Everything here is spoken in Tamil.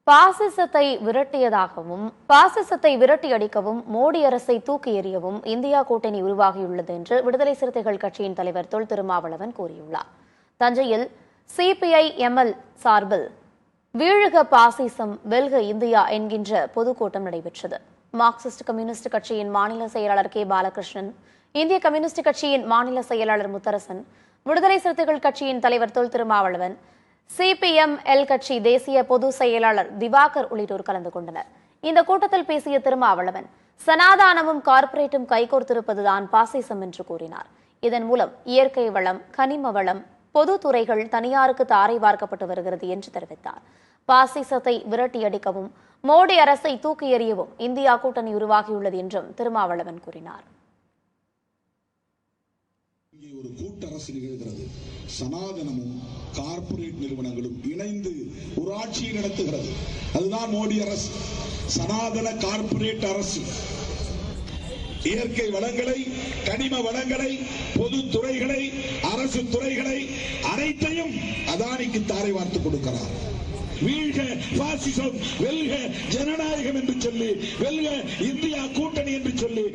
பாசிசத்தை விரட்டியடிக்கவும் மோடி அரசை தூக்கி எறியவும் இந்தியா கூட்டணி உருவாகியுள்ளது என்று விடுதலை சிறுத்தைகள் கட்சியின் தலைவர் தொல் திருமாவளவன் கூறியுள்ளார். தஞ்சையில் சிபிஐ எம்எல் சார்பில் வீழ்க பாசிசம் வெல்க இந்தியா என்கின்ற பொதுக்கூட்டம் நடைபெற்றது. மார்க்சிஸ்ட் கம்யூனிஸ்ட் கட்சியின் மாநில செயலாளர் கே பாலகிருஷ்ணன், இந்திய கம்யூனிஸ்ட் கட்சியின் மாநில செயலாளர் முத்தரசன், விடுதலை சிறுத்தைகள் கட்சியின் தலைவர் தொல் திருமாவளவன், சிபிஎம்எல் கட்சி தேசிய பொதுச் செயலாளர் திவாகர் உள்ளிட்டோர் கலந்து கொண்டனர். இந்த கூட்டத்தில் பேசிய திருமாவளவன், சனாதானமும் கார்ப்பரேட்டும் கைகோர்த்திருப்பதுதான் பாசிசம் என்று கூறினார். இதன் மூலம் இயற்கை வளம், கனிம வளம், பொதுத்துறைகள் தனியாருக்கு தாரை வார்க்கப்பட்டு வருகிறது என்று தெரிவித்தார். பாசிசத்தை விரட்டியடிக்கவும் மோடி அரசை தூக்கி எறியவும் இந்தியா கூட்டணி உருவாகியுள்ளது என்றும் திருமாவளவன் கூறினார். ஒரு கூட்டரசு நிகழ்கிறது. சனாதனமும் கார்ப்பரேட் நிறுவனங்களும் இணைந்து ஒரு ஆட்சியை நடத்துகிறது. அதுதான் மோடி அரசு. சனாதன கார்ப்பரேட் அரசு இயற்கை வளங்களை, கனிம வளங்களை, பொது துறைகளை, அரசு துறைகளை அனைத்தையும் அதானிக்கு தாரை வார்த்து கொடுக்கிறார். வீழ்க பாசிசம் வெல்க ஜனநாயகம் என்று சொல்லி, வெல்க இந்தியா கூட்டணி என்று சொல்லி